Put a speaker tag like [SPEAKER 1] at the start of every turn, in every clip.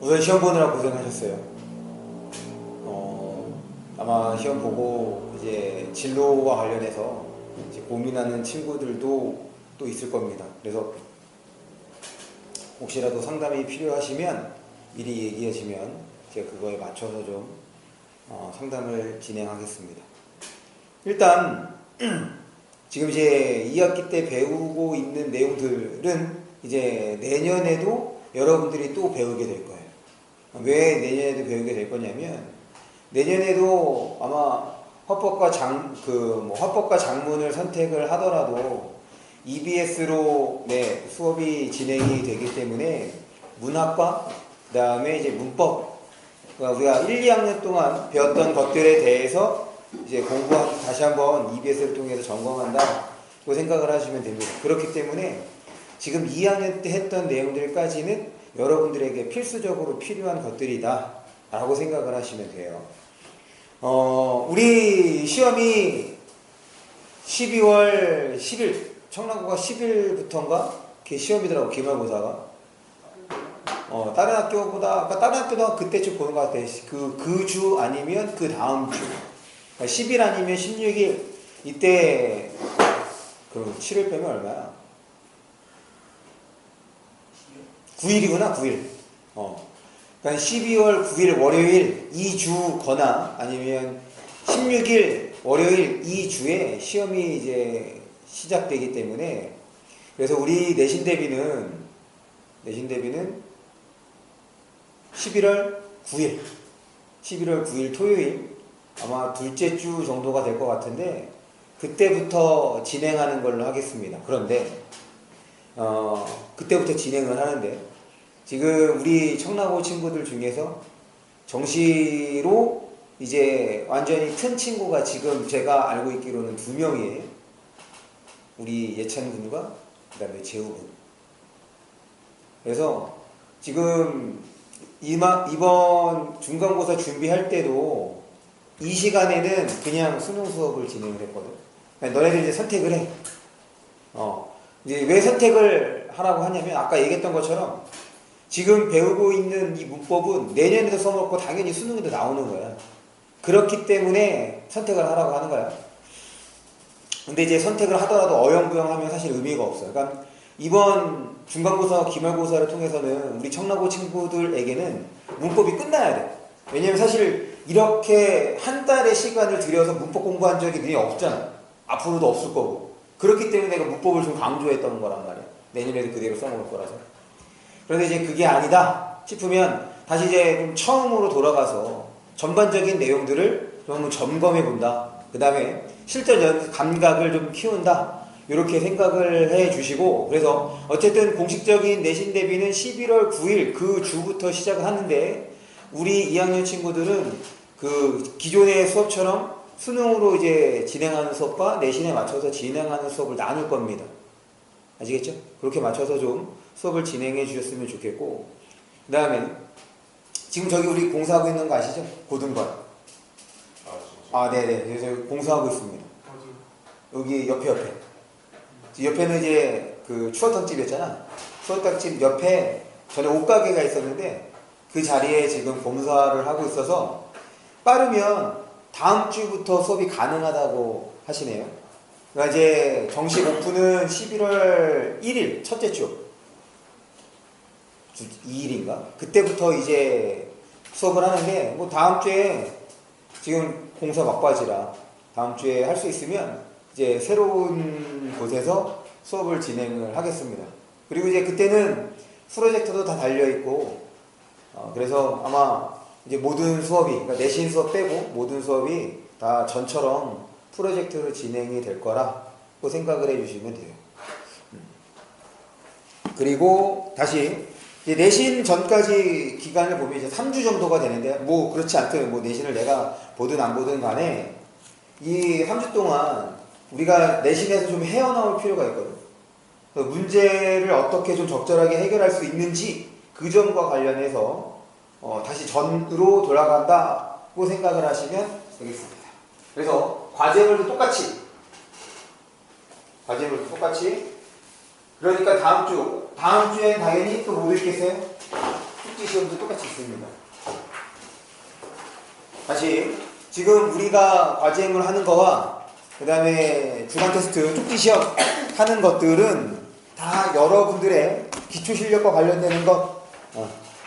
[SPEAKER 1] 우선 시험 보느라 고생하셨어요. 아마 시험 보고 이제 진로와 관련해서 이제 고민하는 친구들도 또 있을 겁니다. 그래서 혹시라도 상담이 필요하시면 미리 얘기하시면 제가 그거에 맞춰서 좀 상담을 진행하겠습니다. 일단 지금 이제 2학기 때 배우고 있는 내용들은 이제 내년에도 여러분들이 또 배우게 될 거예요. 왜 내년에도 배우게 될 거냐면 내년에도 아마 화법과 작문을 선택을 하더라도 EBS로 수업이 진행이 되기 때문에 문학과 그 다음에 이제 문법, 그러니까 우리가 1, 2학년 동안 배웠던 것들에 대해서 이제 다시 한번 EBS를 통해서 점검한다고 생각을 하시면 됩니다. 그렇기 때문에 지금 2학년 때 했던 내용들까지는 여러분들에게 필수적으로 필요한 것들이다 라고 생각을 하시면 돼요. 우리 시험이 12월 10일, 청라고가 10일부터인가? 시험이더라고, 기말고사가. 다른 학교보다, 그러니까 다른 학교도 그때쯤 보는 것 같아. 그 주 아니면 그 다음 주. 그러니까 10일 아니면 16일. 이때, 7일 빼면 얼마야? 9일이구나, 9일. 그러니까 12월 9일 월요일 2주거나 아니면 16일 월요일 2주에 시험이 이제 시작되기 때문에 그래서 우리 내신 대비는 11월 9일 토요일 아마 둘째 주 정도가 될 것 같은데 그때부터 진행하는 걸로 하겠습니다. 그런데 그때부터 진행을 하는데 지금 우리 청라고 친구들 중에서 정시로 이제 완전히 튼 친구가 지금 제가 알고 있기로는 2명이에요. 우리 예찬 군과 그 다음에 재우 군. 그래서 지금 이번 중간고사 준비할 때도 이 시간에는 그냥 수능 수업을 진행을 했거든. 그러니까 너네들 이제 선택을 해. 이제 왜 선택을 하라고 하냐면 아까 얘기했던 것처럼 지금 배우고 있는 이 문법은 내년에도 써먹고 당연히 수능에도 나오는 거야. 그렇기 때문에 선택을 하라고 하는 거야. 근데 이제 선택을 하더라도 어영부영하면 사실 의미가 없어요. 그러니까 이번 중간고사와 기말고사를 통해서는 우리 청라고 친구들에게는 문법이 끝나야 돼. 왜냐면 사실 이렇게 한 달의 시간을 들여서 문법 공부한 적이 너네 없잖아. 앞으로도 없을 거고. 그렇기 때문에 내가 문법을 좀 강조했던 거란 말이야. 내년에도 그대로 써먹을 거라서. 그런데 이제 그게 아니다 싶으면 다시 이제 좀 처음으로 돌아가서 전반적인 내용들을 좀 한번 점검해 본다. 그 다음에 실전 감각을 좀 키운다. 이렇게 생각을 해 주시고 그래서 어쨌든 공식적인 내신 대비는 11월 9일 그 주부터 시작을 하는데 우리 2학년 친구들은 그 기존의 수업처럼 수능으로 이제 진행하는 수업과 내신에 맞춰서 진행하는 수업을 나눌 겁니다. 아시겠죠? 그렇게 맞춰서 좀 수업을 진행해 주셨으면 좋겠고 그 다음에 지금 저기 우리 공사하고 있는 거 아시죠? 고등반. 네네. 그래서 공사하고 있습니다. 여기 옆에. 옆에는 이제 그 추어탕집이었잖아. 추어탕집 옆에 전에 옷가게가 있었는데 그 자리에 지금 공사를 하고 있어서 빠르면 다음 주부터 수업이 가능하다고 하시네요. 그러니까 이제 정식 오픈은 11월 1일 첫째 주 2일인가? 그때부터 이제 수업을 하는데 뭐 다음 주에 지금 공사 막바지라 다음 주에 할 수 있으면 이제 새로운 곳에서 수업을 진행을 하겠습니다. 그리고 이제 그때는 프로젝터도 다 달려있고 그래서 아마 이제 모든 수업이 그러니까 내신 수업 빼고 모든 수업이 다 전처럼 프로젝트로 진행이 될 거라고 생각을 해주시면 돼요. 그리고 다시 이제 내신 전까지 기간을 보면 이제 3주 정도가 되는데 뭐 그렇지 않든 뭐 내신을 내가 보든 안 보든 간에 이 3주 동안 우리가 내신에서 좀 헤어나올 필요가 있거든. 문제를 어떻게 좀 적절하게 해결할 수 있는지 그 점과 관련해서 다시 전으로 돌아간다고 생각을 하시면 되겠습니다. 그래서 과제물도 똑같이 그러니까 다음 주엔 당연히 또 뭐 있겠어요? 쪽지 시험도 똑같이 있습니다. 다시 지금 우리가 과제행을 하는 거와 그 다음에 주간 테스트 쪽지 시험 하는 것들은 다 여러분들의 기초 실력과 관련되는 것,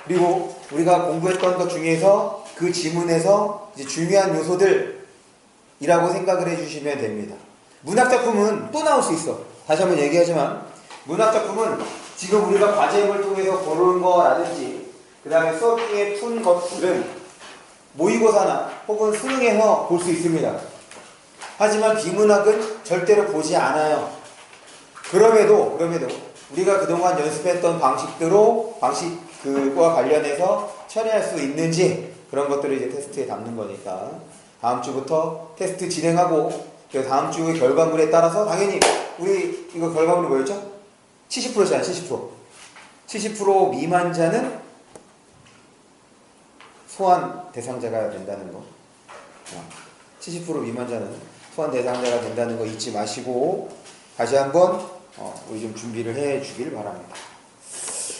[SPEAKER 1] 그리고 우리가 공부했던 것 중에서 그 지문에서 이제 중요한 요소들이라고 생각을 해주시면 됩니다. 문학작품은 또 나올 수 있어. 다시 한번 얘기하지만 문학작품은 지금 우리가 과제행을 통해서 고르는 거라든지 그 다음에 수업 중에 푼 것들은 모의고사나 혹은 수능에서 볼 수 있습니다. 하지만 비문학은 절대로 보지 않아요. 그럼에도 우리가 그동안 연습했던 방식과 관련해서 처리할 수 있는지 그런 것들을 이제 테스트에 담는 거니까 다음 주부터 테스트 진행하고 그 다음 주의 결과물에 따라서 당연히 우리 이거 결과물이 뭐였죠? 70%잖아요. 70% 미만자는 소환 대상자가 된다는 거. 70% 미만자는 소환 대상자가 된다는 거 잊지 마시고 다시 한번 우리 좀 준비를 해 주길 바랍니다.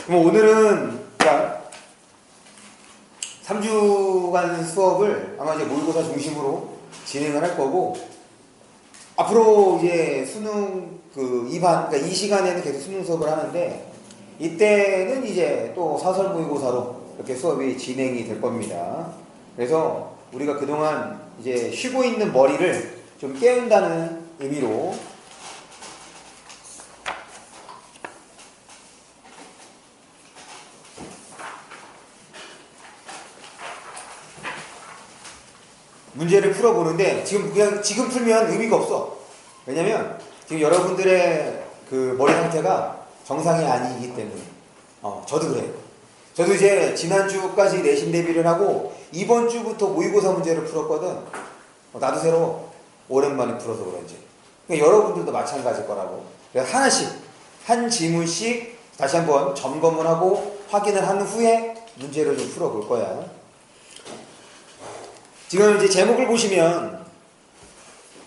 [SPEAKER 1] 그럼 오늘은 3주간 수업을 아마 이제 모의고사 중심으로 진행을 할 거고 앞으로 이제 수능 그러니까 이 시간에는 계속 수능 수업을 하는데 이때는 이제 또 사설 모의고사로 이렇게 수업이 진행이 될 겁니다. 그래서 우리가 그동안 이제 쉬고 있는 머리를 좀 깨운다는 의미로 문제를 풀어보는데 지금 풀면 의미가 없어. 왜냐면 지금 여러분들의 그 머리 상태가 정상이 아니기 때문에. 저도 그래요. 저도 이제 지난주까지 내신 대비를 하고 이번 주부터 모의고사 문제를 풀었거든. 나도 새로 오랜만에 풀어서 그런지. 그러니까 여러분들도 마찬가지일 거라고. 그래서 하나씩 한 지문씩 다시 한번 점검을 하고 확인을 한 후에 문제를 좀 풀어볼 거야. 지금 이제 제목을 보시면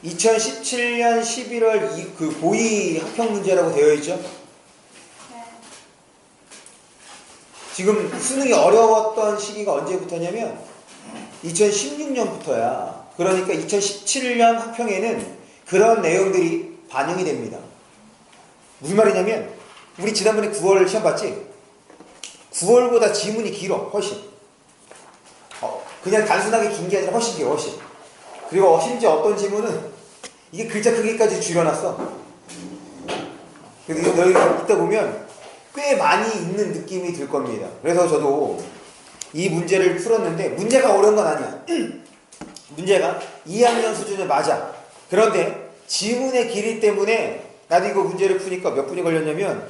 [SPEAKER 1] 2017년 11월 그 고2 합평 문제라고 되어 있죠? 지금 수능이 어려웠던 시기가 언제부터냐면 2016년부터야. 그러니까 2017년 합평에는 그런 내용들이 반영이 됩니다. 무슨 말이냐면 우리 지난번에 9월 시험 봤지? 9월보다 지문이 길어. 훨씬. 그냥 단순하게 긴 게 아니라 훨씬 길어. 훨씬. 그리고 심지어 어떤 지문은 이게 글자 크기까지 줄여놨어. 그래서 여기 있다 보면 꽤 많이 있는 느낌이 들 겁니다. 그래서 저도 이 문제를 풀었는데 문제가 어려운 건 아니야. 문제가 2학년 수준은 맞아. 그런데 지문의 길이 때문에 나도 이거 문제를 푸니까 몇 분이 걸렸냐면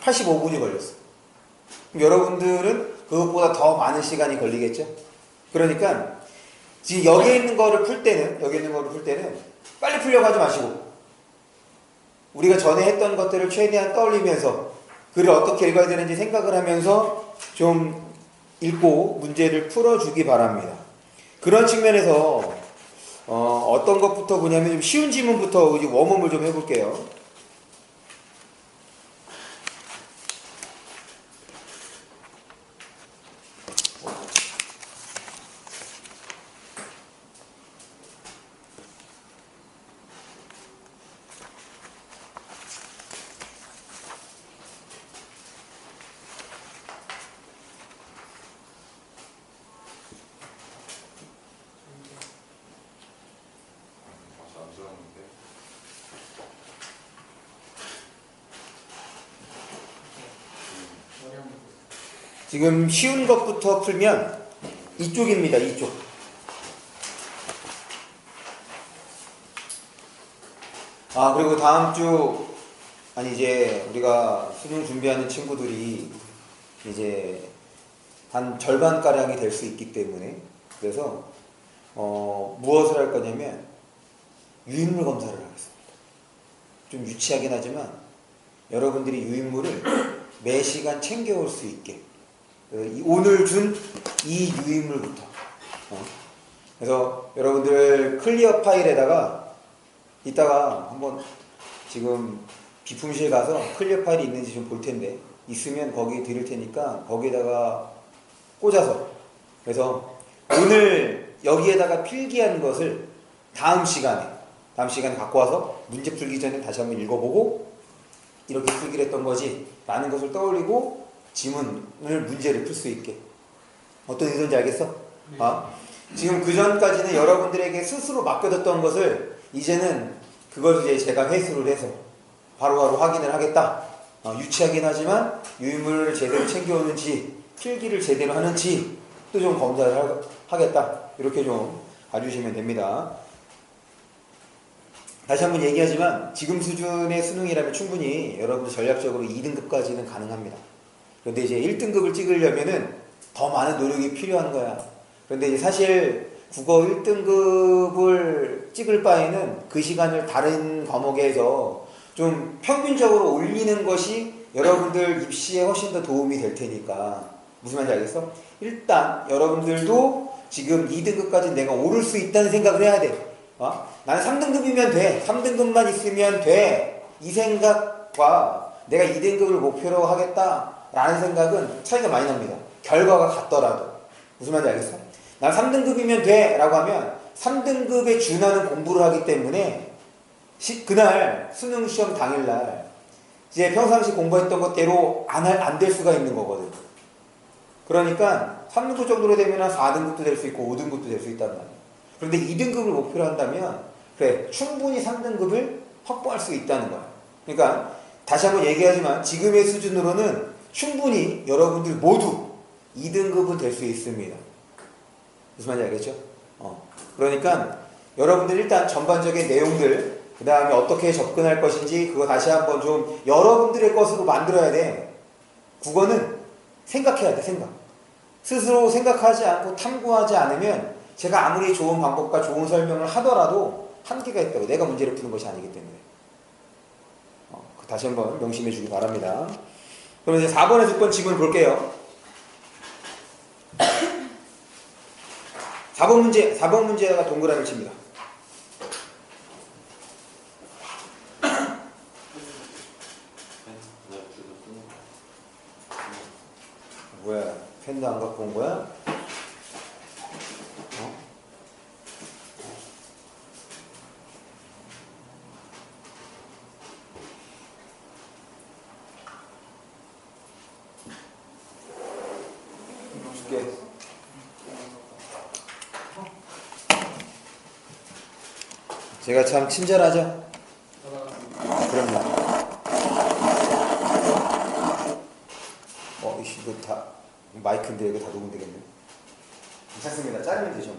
[SPEAKER 1] 85분이 걸렸어. 그럼 여러분들은 그것보다 더 많은 시간이 걸리겠죠? 그러니까 지금 여기에 있는 거를 풀 때는 빨리 풀려고 하지 마시고 우리가 전에 했던 것들을 최대한 떠올리면서 글을 어떻게 읽어야 되는지 생각을 하면서 좀 읽고 문제를 풀어주기 바랍니다. 그런 측면에서 어떤 것부터 보냐면 좀 쉬운 지문부터 웜업을 좀 해볼게요. 지금 쉬운 것부터 풀면 이쪽입니다. 이쪽. 그리고 다음 주 이제 우리가 수능 준비하는 친구들이 이제 한 절반가량이 될 수 있기 때문에 그래서 무엇을 할 거냐면 유인물 검사를 하겠습니다. 좀 유치하긴 하지만 여러분들이 유인물을 매 시간 챙겨올 수 있게 오늘 준 이 유인물부터 그래서 여러분들 클리어 파일에다가 이따가 한번 지금 비품실 가서 클리어 파일이 있는지 좀 볼 텐데 있으면 거기 드릴 테니까 거기에다가 꽂아서, 그래서 오늘 여기에다가 필기한 것을 다음 시간에 갖고 와서 문제 풀기 전에 다시 한번 읽어보고 이렇게 풀기를 했던 거지 라는 것을 떠올리고 지문을 문제를 풀 수 있게. 어떤 의도인지 알겠어? 지금 그 전까지는 여러분들에게 스스로 맡겨뒀던 것을 이제는 그걸 이제 제가 회수를 해서 바로바로 확인을 하겠다. 유치하긴 하지만 유인물을 제대로 챙겨오는지 필기를 제대로 하는지 또 좀 검사를 하겠다. 이렇게 좀 봐주시면 됩니다. 다시 한번 얘기하지만 지금 수준의 수능이라면 충분히 여러분들 전략적으로 2등급까지는 가능합니다. 그런데 이제 1등급을 찍으려면은 더 많은 노력이 필요한 거야. 그런데 이제 사실 국어 1등급을 찍을 바에는 그 시간을 다른 과목에서 좀 평균적으로 올리는 것이 여러분들 입시에 훨씬 더 도움이 될 테니까. 무슨 말인지 알겠어? 일단 여러분들도 지금 2등급까지 내가 오를 수 있다는 생각을 해야 돼. 나는 3등급이면 돼. 3등급만 있으면 돼. 이 생각과 내가 2등급을 목표로 하겠다라는 생각은 차이가 많이 납니다. 결과가 같더라도. 무슨 말인지 알겠어? 난 3등급이면 돼 라고 하면 3등급에 준하는 공부를 하기 때문에 그날 수능 시험 당일날 이제 평상시 공부했던 것대로 안 될 수가 있는 거거든. 그러니까 3등급 정도로 되면 4등급도 될 수 있고 5등급도 될 수 있단 말이야. 그런데 2등급을 목표로 한다면 그래 충분히 3등급을 확보할 수 있다는 거야. 그러니까 다시 한번 얘기하지만 지금의 수준으로는 충분히 여러분들 모두 2등급은 될 수 있습니다. 무슨 말인지 알겠죠? 그러니까 여러분들 일단 전반적인 내용들, 그 다음에 어떻게 접근할 것인지 그거 다시 한번 좀 여러분들의 것으로 만들어야 돼. 국어는 생각해야 돼. 생각. 스스로 생각하지 않고 탐구하지 않으면 제가 아무리 좋은 방법과 좋은 설명을 하더라도 한계가 있다고. 내가 문제를 푸는 것이 아니기 때문에. 다시 한번 명심해 주기 바랍니다. 그럼 이제 4번의 조건 지문을 볼게요. 4번 문제가 동그라미를 칩니다. 뭐야? 펜도 안 갖고 온 거야? 줄게. 제가 참 친절하죠? 그럼요. 이거 다 마이크인데 이거 다 녹음되겠네. 괜찮습니다. 자르면 되죠.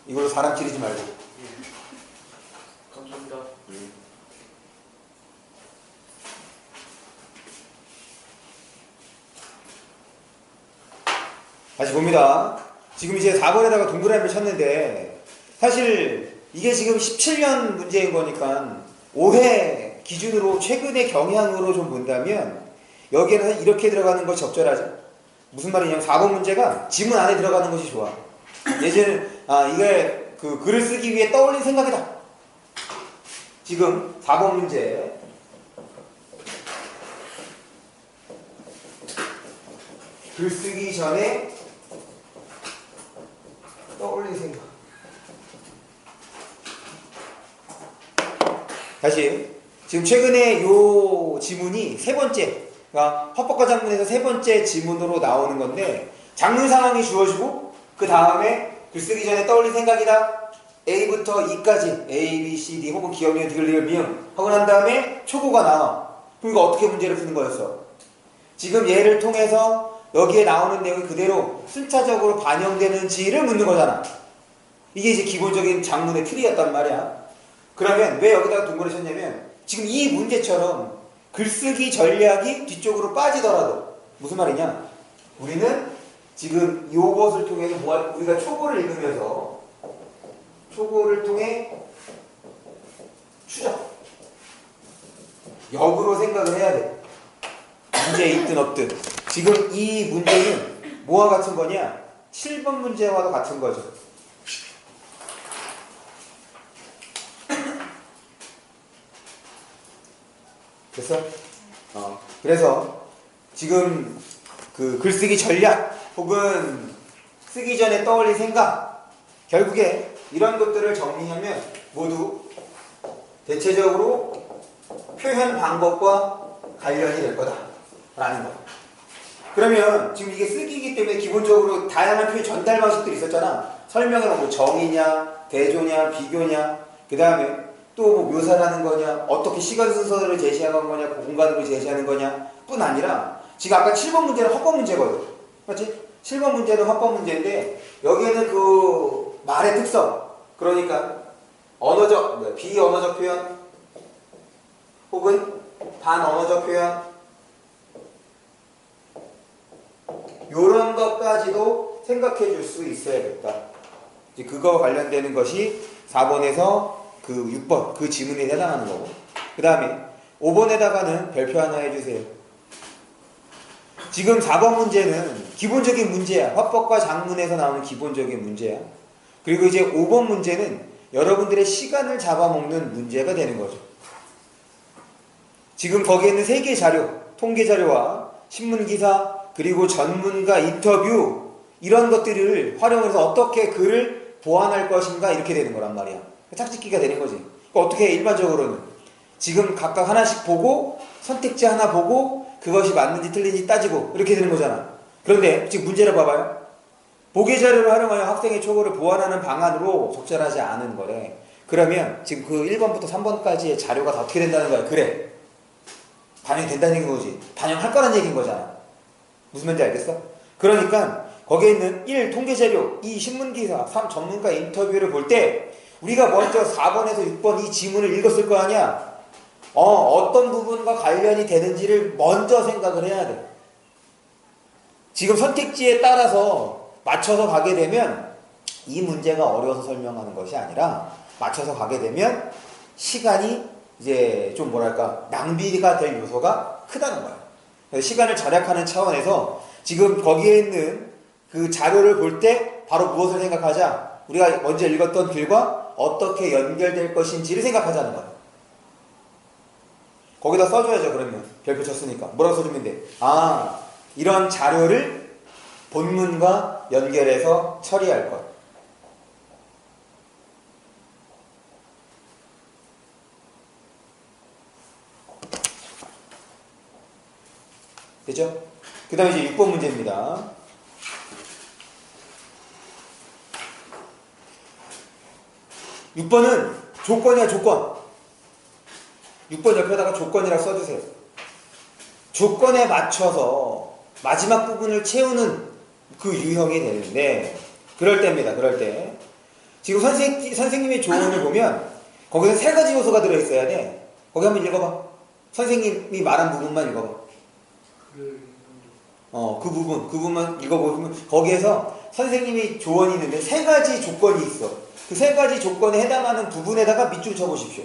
[SPEAKER 1] 이걸로 사람 찌르지 말고.
[SPEAKER 2] 감사합니다.
[SPEAKER 1] 다시 봅니다. 지금 이제 4번에다가 동그라미를 쳤는데 사실 이게 지금 17년 문제인 거니까 올해 기준으로 최근의 경향으로 좀 본다면 여기에는 이렇게 들어가는 것이 적절하죠. 무슨 말이냐면 4번 문제가 지문 안에 들어가는 것이 좋아. 예전에 이게 그 글을 쓰기 위해 떠올린 생각이다. 지금 4번 문제 글 쓰기 전에 떠올린 생각. 다시 지금 최근에 요 지문이 세 번째, 그러니까 헌법과 장문에서 세 번째 지문으로 나오는 건데 장문 상황이 주어지고 그 다음에 글쓰기 전에 떠올린 생각이다. A부터 E까지 A, B, C, D 혹은 기억, 니은, 디귿, 리을, 미음 하고 난 다음에 초고가 나와. 그럼 이거 어떻게 문제를 푸는 거였어? 지금 얘를 통해서 여기에 나오는 내용이 그대로 순차적으로 반영되는지를 묻는 거잖아. 이게 이제 기본적인 장문의 틀이었단 말이야. 그러면 왜 여기다가 동그라미 쳤냐면 지금 이 문제처럼 글쓰기 전략이 뒤쪽으로 빠지더라도 무슨 말이냐? 우리는 지금 이것을 통해서 우리가 초고를 읽으면서 초고를 통해 추적 역으로 생각을 해야 돼. 문제에 있든 없든. 지금 이 문제는 뭐와 같은 거냐? 7번 문제와도 같은 거죠. 됐어? 그래서 지금 그 글쓰기 전략 혹은 쓰기 전에 떠올린 생각, 결국에 이런 것들을 정리하면 모두 대체적으로 표현 방법과 관련이 될 거다라는 거. 그러면 지금 이게 쓰기이기 때문에 기본적으로 다양한 표현 전달 방식들이 있었잖아. 설명은 뭐 정의냐, 대조냐, 비교냐, 그 다음에 또 뭐 묘사라는 거냐, 어떻게 시간 순서를 제시하는 거냐, 공간으로 제시하는 거냐 뿐 아니라 지금 아까 7번 문제는 합법 문제거든. 맞지? 7번 문제는 합법 문제인데 여기에는 그 말의 특성, 그러니까 언어적, 비언어적 표현 혹은 반언어적 표현 요런 것까지도 생각해 줄 수 있어야겠다. 이제 그거 관련되는 것이 4번에서 그 6번 그 지문에 해당하는 거고, 그 다음에 5번에다가는 별표 하나 해주세요. 지금 4번 문제는 기본적인 문제야. 화법과 작문에서 나오는 기본적인 문제야. 그리고 이제 5번 문제는 여러분들의 시간을 잡아먹는 문제가 되는 거죠. 지금 거기에 있는 3개의 자료, 통계 자료와 신문기사, 그리고 전문가 인터뷰, 이런 것들을 활용해서 어떻게 글을 보완할 것인가, 이렇게 되는 거란 말이야. 짝짓기가 되는 거지. 그러니까 어떻게 해, 일반적으로는 지금 각각 하나씩 보고 선택지 하나 보고 그것이 맞는지 틀린지 따지고 이렇게 되는 거잖아. 그런데 지금 문제를 봐봐요. 보기 자료를 활용하여 학생의 초보를 보완하는 방안으로 적절하지 않은 거래. 그러면 지금 그 1번부터 3번까지의 자료가 다 어떻게 된다는 거야? 그래, 반영된다는 거지. 반영할 거란 얘기인 거잖아. 무슨 말인지 알겠어? 그러니까 거기에 있는 1. 통계자료, 2. 신문기사, 3. 전문가 인터뷰를 볼 때 우리가 먼저 4번에서 6번 이 지문을 읽었을 거 아니야? 어떤 부분과 관련이 되는지를 먼저 생각을 해야 돼. 지금 선택지에 따라서 맞춰서 가게 되면 이 문제가 어려워서 설명하는 것이 아니라 맞춰서 가게 되면 시간이 이제 좀 뭐랄까 낭비가 될 요소가 크다는 거야. 그래서 시간을 절약하는 차원에서 지금 거기에 있는 그 자료를 볼 때 바로 무엇을 생각하자? 우리가 먼저 읽었던 글과 어떻게 연결될 것인지를 생각하자는 거야. 거기다 써줘야죠. 그러면 별표 쳤으니까 뭐라고 써주면 돼? 이런 자료를 본문과 연결해서 처리할 것. 됐죠? 그 다음에 이제 6번 문제입니다. 6번은 조건이야, 조건. 6번 옆에다가 조건이라고 써주세요. 조건에 맞춰서 마지막 부분을 채우는 그 유형이 되는데, 그럴 때입니다. 그럴 때. 지금 선생님의 조언을 보면 거기서 3가지 요소가 들어있어야 돼. 거기 한번 읽어봐. 선생님이 말한 부분만 읽어봐. 그 부분만 읽어보면 거기에서 선생님이 조언이 있는데 3가지 조건이 있어. 그 3가지 조건에 해당하는 부분에다가 밑줄 쳐보십시오.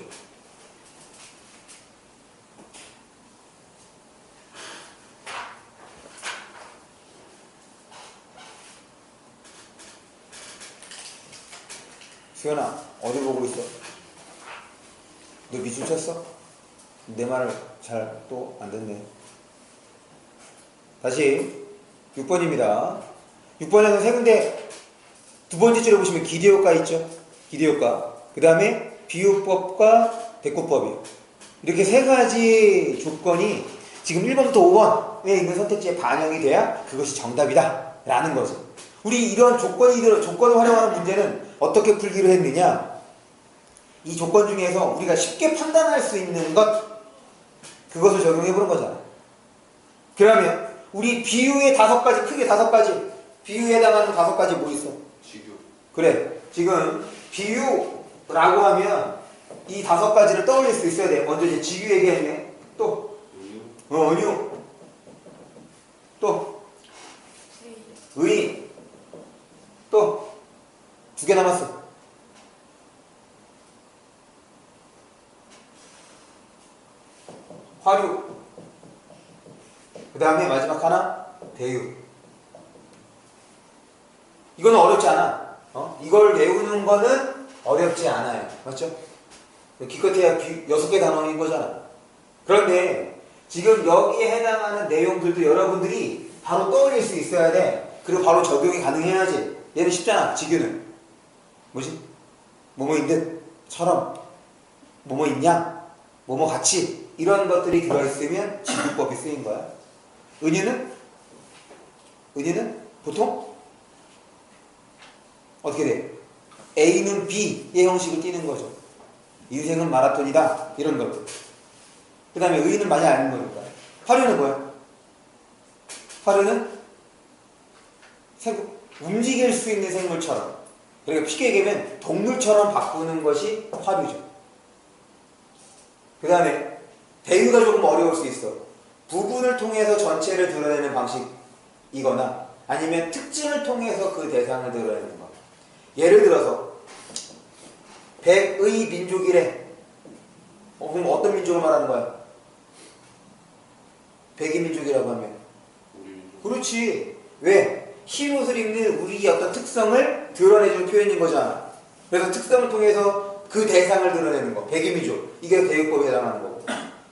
[SPEAKER 1] 수연아, 어디 보고 있어? 너 밑줄 쳤어? 내 말을 잘 또 안 듣네. 다시 6번입니다. 6번에는 3군데, 2번째 줄에 보시면 기대효과 있죠? 기대효과. 그 다음에 비유법과 대꾸법이. 이렇게 3가지 조건이 지금 1번부터 5번에 있는 선택지에 반영이 돼야 그것이 정답이다 라는 거죠. 우리 이런 조건을 활용하는 문제는 어떻게 풀기로 했느냐? 이 조건 중에서 우리가 쉽게 판단할 수 있는 그것을 적용해 보는 거잖아. 그러면 우리 비유의 5가지, 크게 5가지, 비유에 해당하는 5가지 뭐 있어?
[SPEAKER 2] 지교.
[SPEAKER 1] 그래, 지금 비유라고 하면 이 5가지를 떠올릴 수 있어야 돼. 먼저 이제 지규 얘기했네. 또 은유. 또 의. 또 2개 남았어. 화류. 그 다음에 마지막 하나 대유. 이거는 어렵지 않아. 이걸 외우는 거는 어렵지 않아요. 맞죠? 기껏해야 6개 단원인 거잖아. 그런데 지금 여기에 해당하는 내용들도 여러분들이 바로 떠올릴 수 있어야 돼. 그리고 바로 적용이 가능해야지. 얘는 쉽잖아. 지규는 뭐지? 뭐뭐인 듯, 처럼, 뭐뭐인 양, 뭐뭐 같이 이런 것들이 들어있으면 지구법이 쓰인 거야. 은유는 보통 어떻게 돼? A는 B의 형식을 띠는 거죠. 인생은 마라톤이다 이런 것들. 그 다음에 의는 많이 아는 거니까. 화류는 뭐야? 화류는 움직일 수 있는 생물처럼, 그러니까 쉽게 얘기하면 동물처럼 바꾸는 것이 화류죠. 그 다음에 대유가 조금 어려울 수 있어. 부분을 통해서 전체를 드러내는 방식이거나 아니면 특징을 통해서 그 대상을 드러내는 것. 예를 들어서 백의 민족이래. 그럼 어떤 민족을 말하는 거야? 백의 민족이라고 하면 그렇지. 왜? 흰 옷을 입는 우리의 어떤 특성을 드러내주는 표현인 거잖아. 그래서 특성을 통해서 그 대상을 드러내는 거. 백의 민족. 이게 대유법에 해당하는 거고.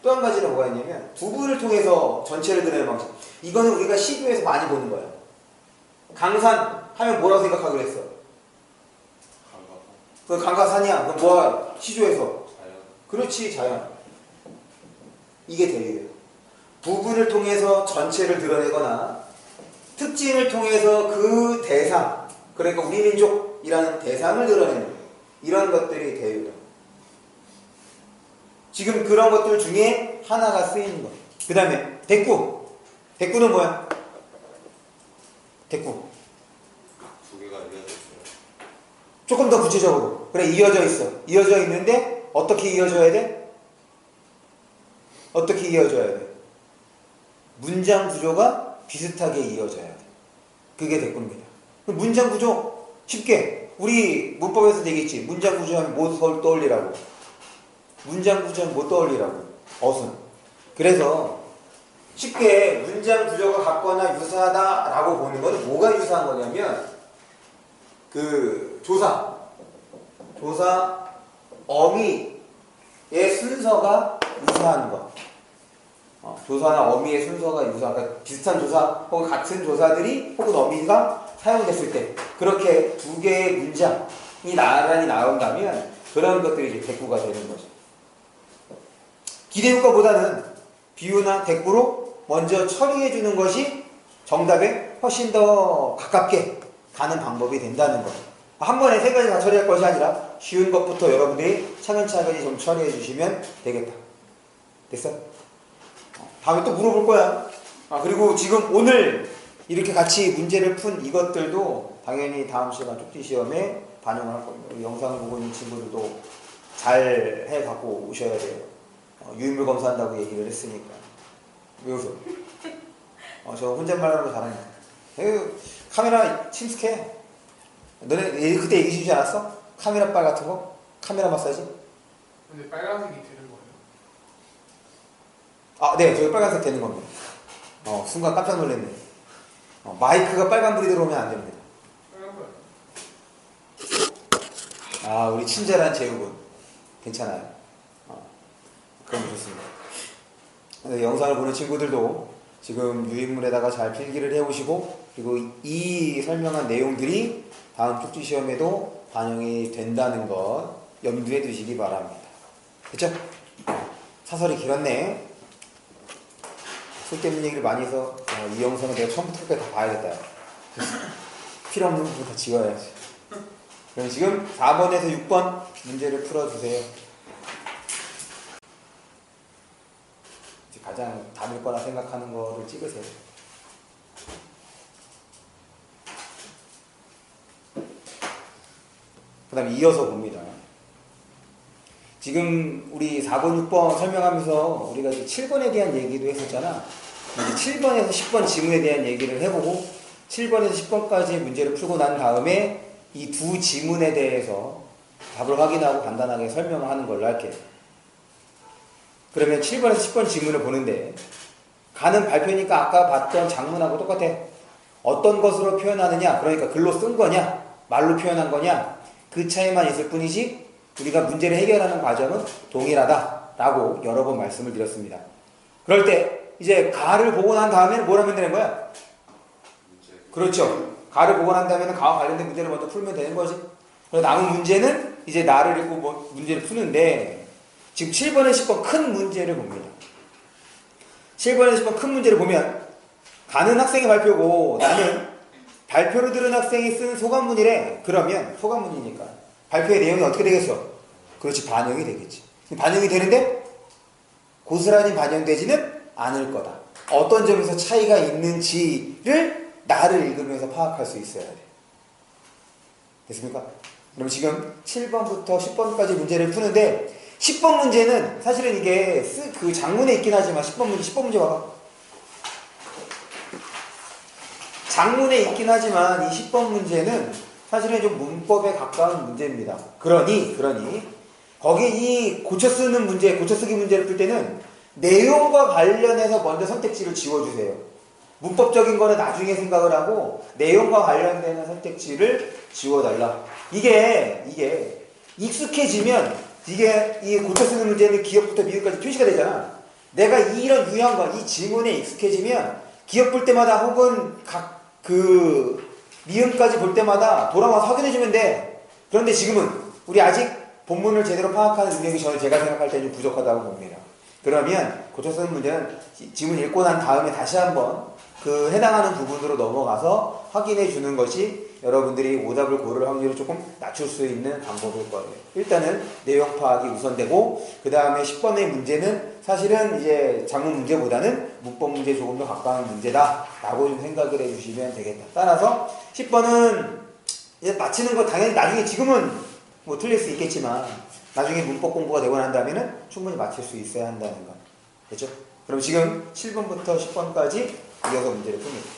[SPEAKER 1] 또 한 가지는 뭐가 있냐면 부분을 통해서 전체를 드러내는 방식. 이거는 우리가 시교에서 많이 보는 거야. 강산 하면 뭐라고 생각하기로 했어? 그 강가산이야. 그럼 뭐야? 시조에서? 자연. 그렇지, 자연. 이게 대유예요. 부분을 통해서 전체를 드러내거나 특징을 통해서 그 대상, 그러니까 우리 민족이라는 대상을 드러내는 이런 것들이 대유다. 지금 그런 것들 중에 하나가 쓰이는 거. 그 다음에 대꾸. 대꾸는 뭐야? 대꾸.
[SPEAKER 2] 두 개가 이어져 있어요.
[SPEAKER 1] 조금 더 구체적으로. 그래, 이어져 있어. 이어져 있는데 어떻게 이어져야 돼? 어떻게 이어져야 돼? 문장 구조가 비슷하게 이어져야 돼. 그게 대꾸입니다. 문장 구조 쉽게 우리 문법에서 얘기했지. 문장 구조하면 뭐 떠올리라고? 문장 구조하면 뭐 떠올리라고? 어순. 그래서 쉽게 문장 구조가 같거나 유사하다라고 보는 거는 뭐가 유사한 거냐면 그 조사, 어미의 순서가 유사한 거. 조사나 어미의 순서가 유사, 그러니까 비슷한 조사 혹은 같은 조사들이 혹은 어미가 사용됐을 때 그렇게 두 개의 문장이 나란히 나온다면 그런 것들이 이제 대꾸가 되는 거죠. 기대효과보다는 비유나 대꾸로 먼저 처리해 주는 것이 정답에 훨씬 더 가깝게 가는 방법이 된다는 거. 한 번에 세 가지 다 처리할 것이 아니라 쉬운 것부터 여러분들이 차근차근히 좀 처리해 주시면 되겠다. 됐어? 다음에 또 물어볼 거야. 그리고 지금 오늘 이렇게 같이 문제를 푼 이것들도 당연히 다음 시간 쪽지 시험에 반영을 할 겁니다. 영상을 보고 있는 친구들도 잘 해갖고 오셔야 돼요. 유인물 검사한다고 얘기를 했으니까. 왜 웃어? 저 혼잣말하는 거 잘하니까. 카메라 침숙해. 너네 그때 얘기 주지 않았어? 카메라 빨 같은 거? 카메라 마사지?
[SPEAKER 3] 근데 빨간색이 되는 거예요?
[SPEAKER 1] 네, 저기 빨간색 되는 겁니다. 순간 깜짝 놀랐네. 마이크가 빨간불이 들어오면 안 됩니다.
[SPEAKER 3] 빨간불.
[SPEAKER 1] 우리 친절한 제육은 괜찮아요. 그럼 좋습니다. 영상을 보는 친구들도 지금 유인물에다가 잘 필기를 해오시고 그리고 이 설명한 내용들이 다음 쪽지 시험에도 반영이 된다는 것 염두에 두시기 바랍니다. 됐죠? 사설이 길었네. 쓸데없는 얘기를 많이 해서 이 영상은 내가 처음부터 끝까지 다 봐야겠다. 필요 없는 부분 다 지워야지. 그럼 지금 4번에서 6번 문제를 풀어주세요. 가장 답일 거라 생각하는 거를 찍으세요. 그 다음에 이어서 봅니다. 지금 우리 4번, 6번 설명하면서 우리가 7번에 대한 얘기도 했었잖아. 이제 7번에서 10번 지문에 대한 얘기를 해보고 7번에서 10번까지 문제를 풀고 난 다음에 이 두 지문에 대해서 답을 확인하고 간단하게 설명을 하는 걸로 할게요. 그러면 7번에서 10번 지문을 보는데 가는 발표니까 아까 봤던 장문하고 똑같아. 어떤 것으로 표현하느냐, 그러니까 글로 쓴 거냐 말로 표현한 거냐 그 차이만 있을 뿐이지 우리가 문제를 해결하는 과정은 동일하다 라고 여러 번 말씀을 드렸습니다. 그럴 때 이제 가를 보고 난 다음에는 뭘 하면 되는 거야? 그렇죠. 가를 보고 난 다음에는 가와 관련된 문제를 먼저 풀면 되는 거지. 그래서 남은 문제는 이제 나를 읽고 뭐 문제를 푸는데 지금 7번에 10번 큰 문제를 봅니다. 7번에 10번 큰 문제를 보면 가는 학생의 발표고 나는 발표를 들은 학생이 쓴 소감문이래. 그러면 소감문이니까 발표의 내용이 어떻게 되겠어? 그렇지, 반영이 되겠지. 반영이 되는데 고스란히 반영되지는 않을 거다. 어떤 점에서 차이가 있는지를 나를 읽으면서 파악할 수 있어야 돼. 됐습니까? 그럼 지금 7번부터 10번까지 문제를 푸는데 10번 문제는 사실은 이게 그 장문에 있긴 하지만 10번 문제 봐봐. 장문에 있긴 하지만 이 10번 문제는 사실은 좀 문법에 가까운 문제입니다. 그러니 거기 이 고쳐 쓰는 문제, 고쳐 쓰기 문제를 풀 때는 내용과 관련해서 먼저 선택지를 지워주세요. 문법적인 거는 나중에 생각을 하고 내용과 관련되는 선택지를 지워달라. 이게 익숙해지면 이게 이 고쳐 쓰는 문제는 기억부터 미음까지 표시가 되잖아. 내가 이런 유형과 이 지문에 익숙해지면 기억 볼 때마다 혹은 미음까지 볼 때마다 돌아와서 확인해주면 돼. 그런데 지금은 우리 아직 본문을 제대로 파악하는 능력이 저는 제가 생각할 때 좀 부족하다고 봅니다. 그러면 고쳐 쓰는 문제는 지문 읽고 난 다음에 다시 한번 그 해당하는 부분으로 넘어가서 확인해 주는 것이 여러분들이 오답을 고를 확률을 조금 낮출 수 있는 방법일 거예요. 일단은 내용 파악이 우선되고 그 다음에 10번의 문제는 사실은 이제 장문 문제보다는 문법 문제에 조금 더 가까운 문제다 라고 좀 생각을 해 주시면 되겠다. 따라서 10번은 이제 맞히는 거 당연히 나중에 지금은 뭐 틀릴 수 있겠지만 나중에 문법 공부가 되고 난 다음에는 충분히 맞힐 수 있어야 한다는 거. 됐죠? 그럼 지금 7번부터 10번까지 이어서 문제를 풉니다.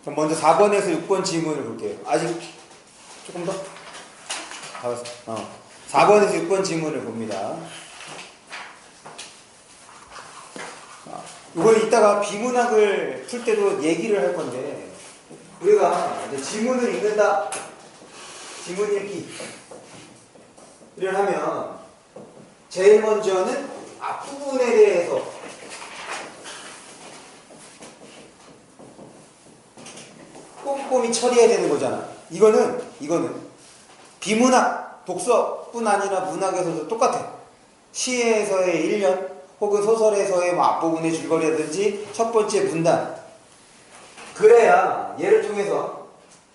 [SPEAKER 1] 그럼 먼저 4번에서 6번 지문을 볼게요. 아직 조금 더? 4번에서 6번 지문을 봅니다. 이건 이따가 비문학을 풀 때도 얘기를 할 건데 우리가 이제 지문을 읽는다. 지문 읽기를 하면 제일 먼저는 앞부분에 대해서 꼼꼼히 처리해야 되는 거잖아. 이거는 비문학, 독서뿐 아니라 문학에서도 똑같아. 시에서의 1년 혹은 소설에서의 뭐 앞부분의 줄거리라든지 첫 번째 문단. 그래야 얘를 통해서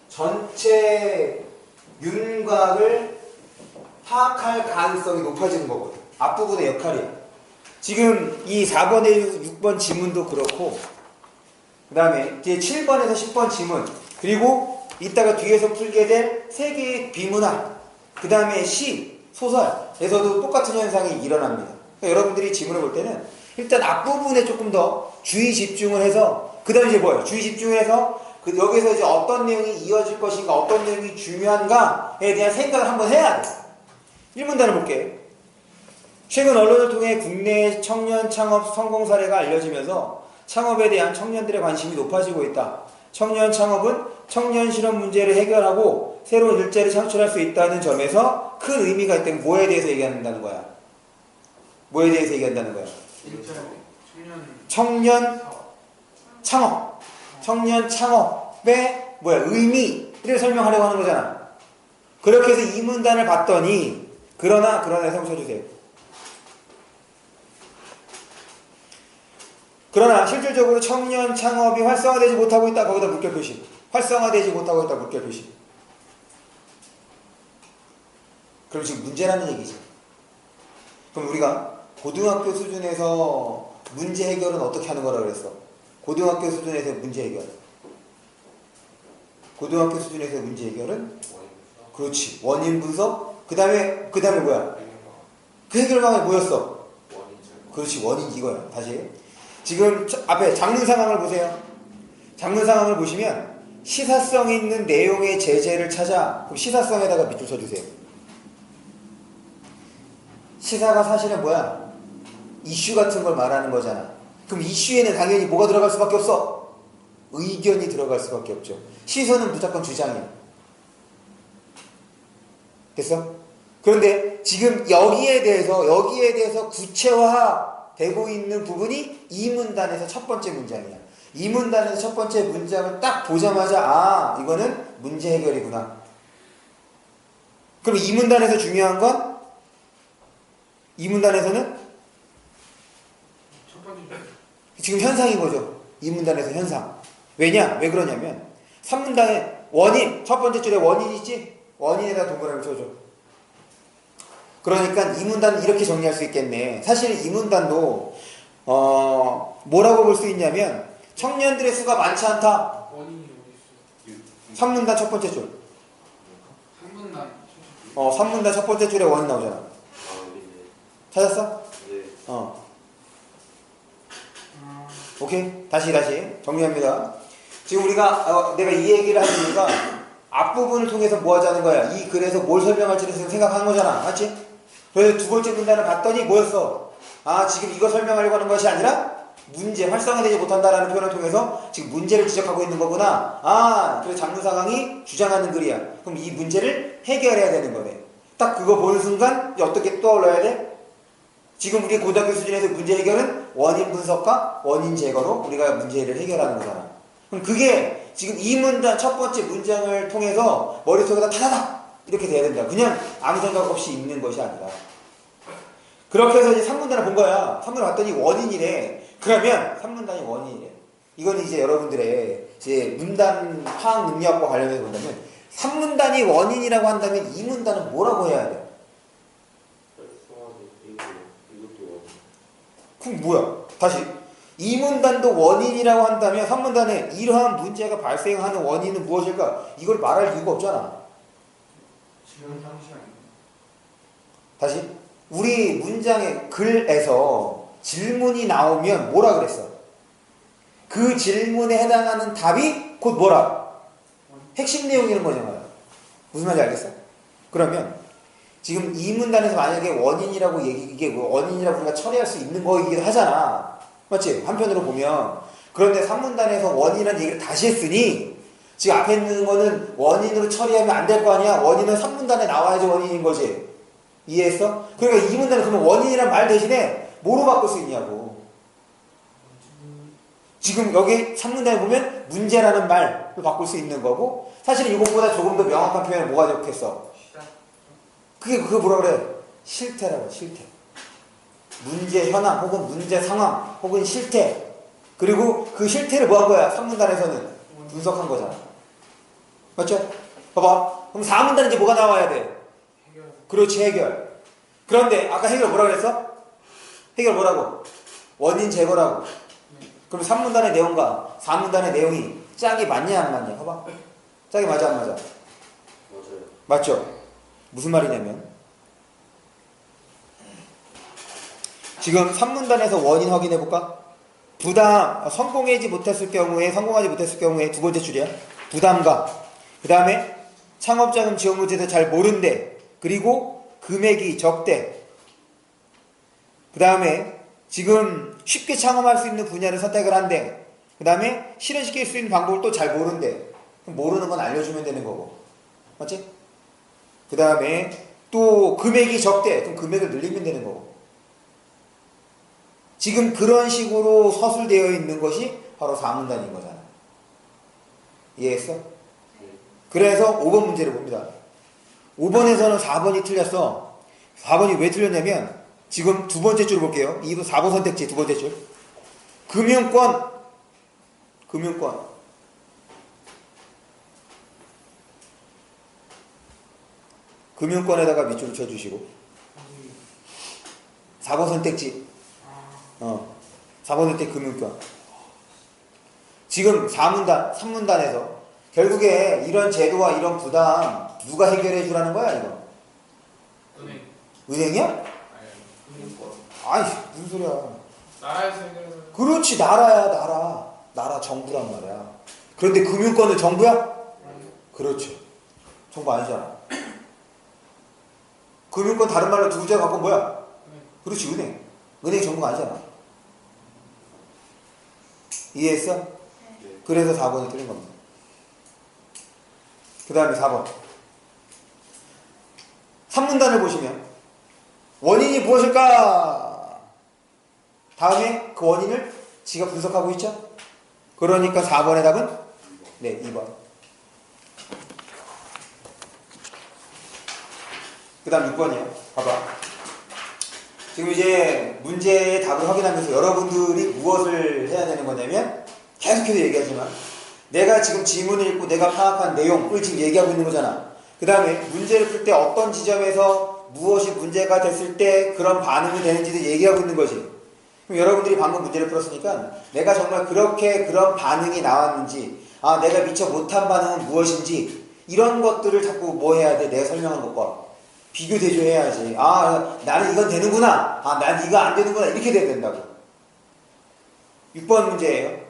[SPEAKER 1] 전체 윤곽을 파악할 가능성이 높아지는 거거든. 앞부분의 역할이야. 지금 이 4번에서 6번 지문도 그렇고 그 다음에 이제 7번에서 10번 지문 그리고 이따가 뒤에서 풀게 될 3개의 비문학 그 다음에 시, 소설에서도 똑같은 현상이 일어납니다. 그러니까 여러분들이 지문을 볼 때는 일단 앞부분에 조금 더 주의 집중을 해서 그 다음에 이제 뭐예요? 주의 집중을 해서 여기서 이제 어떤 내용이 이어질 것인가 어떤 내용이 중요한가에 대한 생각을 한번 해야 돼. 1문단을 볼게. 최근 언론을 통해 국내 청년 창업 성공 사례가 알려지면서 창업에 대한 청년들의 관심이 높아지고 있다. 청년 창업은 청년 실업 문제를 해결하고 새로운 일자리를 창출할 수 있다는 점에서 큰 의미가 있다면 뭐에 대해서 얘기한다는 거야? 뭐에 대해서 얘기한다는 거야? 청년 창업. 청년 창업의 의미를 설명하려고 하는 거잖아. 그렇게 해서 이 문단을 봤더니 그러나 해서 쳐주세요. 그러나 실질적으로 청년 창업이 활성화되지 못하고 있다. 거기다 물결 표시. 활성화되지 못하고 있다. 물결 표시. 그럼 지금 문제라는 얘기지. 그럼 우리가 고등학교 수준에서 문제 해결은 어떻게 하는 거라 그랬어? 고등학교 수준에서 문제 해결. 고등학교 수준에서 문제 해결은? 그렇지. 원인 분석. 그 다음에 뭐야? 그 해결방안이 뭐였어? 그렇지. 원인 이거야. 다시. 지금 앞에 장문 상황을 보세요. 장문 상황을 보시면 시사성 있는 내용의 제재를 찾아. 그럼 시사성에다가 밑줄 쳐주세요. 시사가 사실은 뭐야? 이슈 같은 걸 말하는 거잖아. 그럼 이슈에는 당연히 뭐가 들어갈 수밖에 없어? 의견이 들어갈 수밖에 없죠. 시선은 무조건 주장이야. 됐어? 그런데 지금 여기에 대해서 구체화되고 있는 부분이 이 문단에서 첫 번째 문장이야. 이 문단에서 첫 번째 문장을 딱 보자마자 아, 이거는 문제 해결이구나. 그럼 이 문단에서 중요한 건 이 문단에서는
[SPEAKER 3] 첫 번째
[SPEAKER 1] 지금 현상인 거죠. 이 문단에서 현상. 왜냐? 왜 그러냐면 3문단에 원인, 첫 번째 줄에 원인 있지? 원인에다 동그라미 쳐줘. 그러니까 이 문단은 이렇게 정리할 수 있겠네. 사실 이 문단도 뭐라고 볼 수 있냐면 청년들의 수가 많지 않다.
[SPEAKER 3] 원인이 어디 있어요?
[SPEAKER 1] 3문단 첫 번째 줄.
[SPEAKER 3] 3분단
[SPEAKER 1] 3문단 첫 번째 줄에 원인 나오잖아.
[SPEAKER 2] 아, 여기네.
[SPEAKER 1] 찾았어?
[SPEAKER 2] 네.
[SPEAKER 1] 오케이. 다시 정리합니다. 지금 우리가 내가 이 얘기를 하는 이유가 앞부분을 통해서 뭐 하자는 거야. 이 글에서 뭘 설명할지를 생각하는 거잖아. 맞지? 그래서 두 번째 문단을 봤더니 뭐였어? 아, 지금 이거 설명하려고 하는 것이 아니라 문제, 활성화되지 못한다라는 표현을 통해서 지금 문제를 지적하고 있는 거구나. 아, 그래서 장르사강이 주장하는 글이야. 그럼 이 문제를 해결해야 되는 거네. 딱 그거 보는 순간 어떻게 떠올라야 돼? 지금 우리 고등학교 수준에서 문제 해결은 원인 분석과 원인 제거로 우리가 문제를 해결하는 거잖아. 그럼 그게 지금 이 문단 첫 번째 문장을 통해서 머릿속에다 타다닥 이렇게 돼야 된다. 그냥 아무 생각 없이 읽는 것이 아니라. 그렇게 해서 이제 3문단을 본 거야. 3문을 봤더니 원인이래. 그러면 3문단이 원인이래. 이건 이제 여러분들의 이제 문단 파악 능력과 관련해서 본다면 3문단이 원인이라고 한다면 2문단은 뭐라고 해야 돼?
[SPEAKER 2] 이것도
[SPEAKER 1] 그럼 뭐야? 다시 2문단도 원인이라고 한다면 3문단에 이러한 문제가 발생하는 원인은 무엇일까? 이걸 말할 이유가 없잖아.
[SPEAKER 3] 지금 상시 아니에요?
[SPEAKER 1] 다시 우리 문장의 글에서 질문이 나오면 뭐라 그랬어? 그 질문에 해당하는 답이 곧 뭐라? 핵심 내용이는 뭐냐? 무슨 말인지 알겠어? 그러면 지금 이 문단에서 만약에 원인이라고 이게 원인이라고 우리가 처리할 수 있는 거이기도 하잖아. 맞지? 한편으로 보면. 그런데 3문단에서 원인이라는 얘기를 다시 했으니 지금 앞에 있는 거는 원인으로 처리하면 안 될 거 아니야? 원인은 3문단에 나와야지 원인인 거지. 이해했어? 그러니까 이 문단은 그러면 원인이란 말 대신에 뭐로 바꿀 수 있냐고. 지금 여기 3문단에 보면 문제라는 말로 바꿀 수 있는 거고 사실 이것보다 조금 더 명확한 표현은 뭐가 좋겠어? 그게 뭐라 그래? 실태라고. 실태. 문제 현황 혹은 문제 상황 혹은 실태. 그리고 그 실태를 뭐 한 거야? 3문단에서는 분석한 거잖아. 맞죠? 봐봐. 그럼 4문단은 이제 뭐가 나와야 돼?
[SPEAKER 3] 해결.
[SPEAKER 1] 그렇지, 해결. 그런데 아까 해결 뭐라 그랬어? 해결 뭐라고? 원인 제거라고. 그럼 3문단의 내용과 4문단의 내용이 짝이 맞냐 안 맞냐? 봐봐. 짝이 맞아 안 맞아?
[SPEAKER 2] 맞아요.
[SPEAKER 1] 맞죠? 무슨 말이냐면 지금 3문단에서 원인 확인해 볼까? 성공하지 못했을 경우에 두 번째 줄이야. 부담감. 그 다음에 창업자금 지원금에 대해서 잘 모른대. 그리고 금액이 적대. 그 다음에 지금 쉽게 창업할 수 있는 분야를 선택을 한대. 그 다음에 실현시킬 수 있는 방법을 또 잘 모른대. 그럼 모르는 건 알려주면 되는 거고. 맞지? 그 다음에 또 금액이 적대. 그럼 금액을 늘리면 되는 거고. 지금 그런 식으로 서술되어 있는 것이 바로 4문단인 거잖아. 이해했어? 그래서 5번 문제를 봅니다. 5번에서는 4번이 틀렸어. 4번이 왜 틀렸냐면 지금 두 번째 줄 볼게요. 4번 선택지 두 번째 줄. 금융권. 금융권에다가 밑줄을 쳐주시고 4번 선택지 4번 선택 금융권. 지금 3문단에서 결국에 이런 제도와 이런 부담 누가 해결해 주라는 거야 이거?
[SPEAKER 3] 은행.
[SPEAKER 1] 은행이야?
[SPEAKER 3] 아니, 은행권.
[SPEAKER 1] 아이 무슨 소리야.
[SPEAKER 3] 나라에서 해결해서.
[SPEAKER 1] 그렇지 나라야. 나라 정부란 말이야. 그런데 금융권은 정부야?
[SPEAKER 3] 아니요.
[SPEAKER 1] 그렇지. 정부 아니잖아. 금융권 다른 말로 두 글자 갖고 뭐야?
[SPEAKER 3] 은행.
[SPEAKER 1] 그렇지 은행. 은행이 정부가 아니잖아. 이해했어?
[SPEAKER 2] 네.
[SPEAKER 1] 그래서 4번이 틀린 겁니다. 그 다음에 4번. 한 문단을 보시면 원인이 무엇일까? 다음에 그 원인을 지가 분석하고 있죠? 그러니까 4번의 답은? 네, 2번. 그 다음 6번이요. 봐봐. 지금 이제 문제의 답을 확인하면서 여러분들이 무엇을 해야 되는 거냐면 계속해서 얘기하지만 내가 지금 지문을 읽고 내가 파악한 내용을 지금 얘기하고 있는 거잖아. 그 다음에 문제를 풀 때 어떤 지점에서 무엇이 문제가 됐을 때 그런 반응이 되는지도 얘기하고 있는 거지. 그럼 여러분들이 방금 문제를 풀었으니까 내가 정말 그렇게 그런 반응이 나왔는지, 아 내가 미처 못한 반응은 무엇인지 이런 것들을 자꾸 뭐 해야 돼? 내가 설명한 것과 비교 대조해야지. 아 나는 이건 되는구나, 아 난 이거 안 되는구나, 이렇게 돼야 된다고. 6번 문제예요.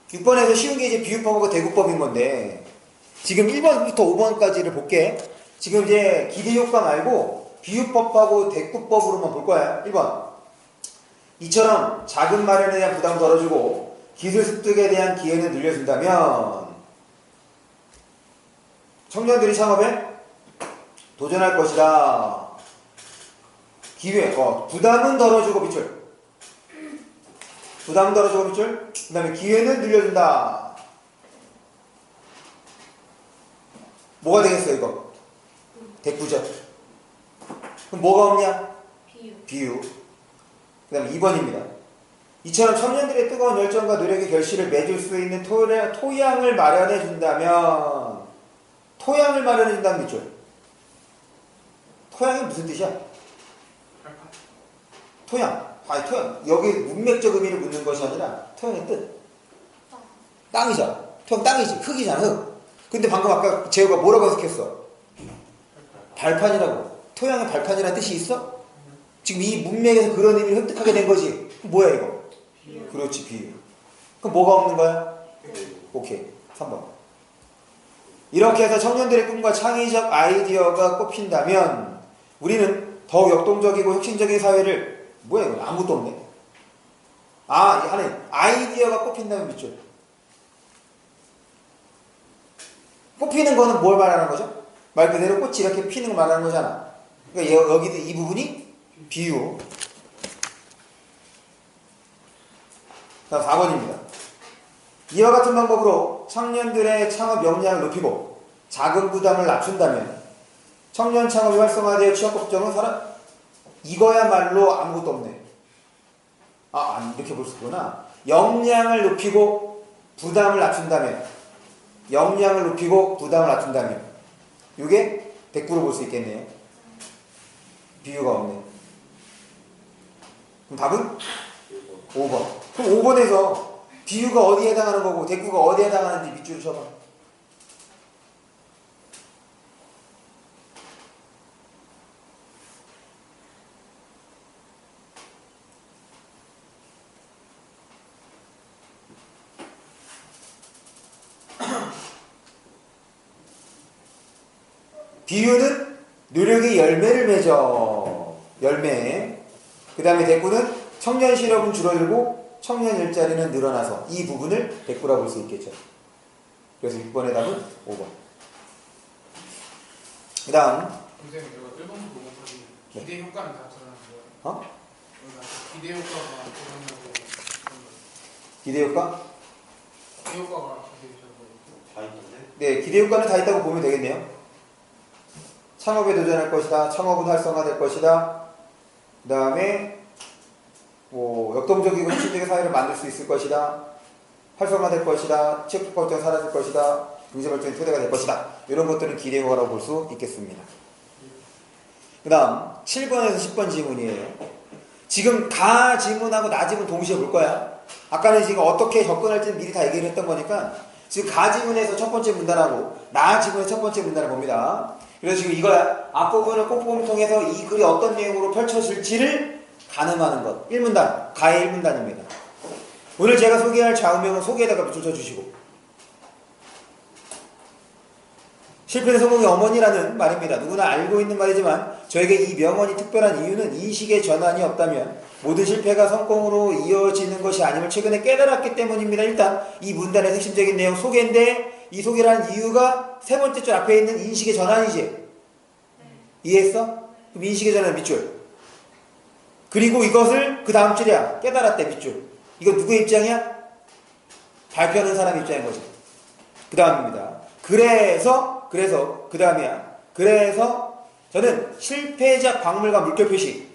[SPEAKER 1] 6번에서 쉬운 게 이제 비유법하고 대구법인 건데 지금 1번부터 5번까지를 볼게. 지금 이제 기대효과 말고 비유법하고 대구법으로만 볼 거야. 1번. 이처럼 작은 마련에 대한 부담을 덜어주고 기술 습득에 대한 기회는 늘려준다면 청년들이 창업에 도전할 것이다. 기회, 부담은 덜어주고 밑줄. 부담은 덜어주고 밑줄. 그 다음에 기회는 늘려준다. 뭐가 되겠어 이거? 대꾸죠. 그럼 뭐가 없냐? 비유. 그 다음에 2번입니다. 이처럼 청년들의 뜨거운 열정과 노력의 결실을 맺을 수 있는 토양을 마련해 준다면, 토양을 마련해 준다는 밑줄. 토양이 무슨 뜻이야? 토양. 아니 토양. 여기 문맥적 의미를 묻는 것이 아니라 토양의 뜻. 땅이잖아. 토양 땅이지. 흙이잖아. 흙. 근데 방금 아까 재호가 뭐라고 해석했어? 발판이라고. 토양의 발판이라는 뜻이 있어? 지금 이 문맥에서 그런 의미를 획득하게 된 거지. 뭐야 이거?
[SPEAKER 3] 비유.
[SPEAKER 1] 그렇지, 비유. 그럼 뭐가 없는 거야? 오케이. 3번. 이렇게 해서 청년들의 꿈과 창의적 아이디어가 꼽힌다면 우리는 더욱 역동적이고 혁신적인 사회를, 뭐야 이거? 아무것도 없네. 하네. 아이디어가 꼽힌다면 밑줄. 꽃피는 거는 뭘 말하는 거죠? 말 그대로 꽃이 이렇게 피는 걸 말하는 거잖아. 그러니까 여기도 이 부분이 비유. 다음 4번입니다. 이와 같은 방법으로 청년들의 창업 역량을 높이고 자금 부담을 낮춘다면 청년 창업이 활성화되어 취업 걱정은 이거야말로 아무것도 없네. 이렇게 볼 수 있구나. 역량을 높이고 부담을 낮춘다면, 역량을 높이고 부담을 낮춘다면 이게 대꾸로 볼 수 있겠네요. 비유가 없네. 그럼 답은? 5번. 그럼 5번에서 비유가 어디에 해당하는 거고 대꾸가 어디에 해당하는지 밑줄을 쳐봐. 비유는 노력의 열매를 맺어. 열매. 그 다음에 대꾸는 청년 실업은 줄어들고 청년 일자리는 늘어나서, 이 부분을 대꾸라 볼 수 있겠죠. 그래서 6번의 답은 5번. 그 다음.
[SPEAKER 3] 선생님, 제가 1번부터 5번까지 기대 효과는 다 들어간 거예요. 기대 효과가 들어간다고.
[SPEAKER 1] 기대 효과?
[SPEAKER 3] 기대 효과가 기대 효과가
[SPEAKER 2] 다 있는데?
[SPEAKER 1] 네, 기대 효과는 다 있다고 보면 되겠네요. 창업에 도전할 것이다. 창업은 활성화될 것이다. 그 다음에 역동적이고 혁신적인 사회를 만들 수 있을 것이다. 활성화될 것이다. 취업 걱정 사라질 것이다. 경제발전의 토대가 될 것이다. 이런 것들은 기대 효과라고 볼 수 있겠습니다. 그 다음 7번에서 10번 지문이에요. 지금 가 지문하고 나 지문 동시에 볼 거야. 아까는 지금 어떻게 접근할지는 미리 다 얘기를 했던 거니까 지금 가 지문에서 첫 번째 문단하고 나 지문의 첫 번째 문단을 봅니다. 그래서 지금 이거야. 앞부분을 꼼꼼히 통해서 이 글이 어떤 내용으로 펼쳐질지를 가늠하는 것. 1문단, 가의 1문단입니다. 오늘 제가 소개할 좌우명은 속에다가 밑줄 쳐주시고, 실패는 성공의 어머니라는 말입니다. 누구나 알고 있는 말이지만 저에게 이 명언이 특별한 이유는 인식의 전환이 없다면 모든 실패가 성공으로 이어지는 것이 아님을 최근에 깨달았기 때문입니다. 일단 이 문단의 핵심적인 내용 소개인데, 이 소개라는 이유가 세 번째 줄 앞에 있는 인식의 전환이지. 이해했어? 그럼 인식해잖아요, 밑줄. 그리고 이것을 그 다음 줄이야. 깨달았대, 밑줄. 이거 누구의 입장이야? 발표하는 사람 입장인 거지. 그 다음입니다. 그래서 그 다음이야. 그래서 저는 실패자 박물관 물결 표시.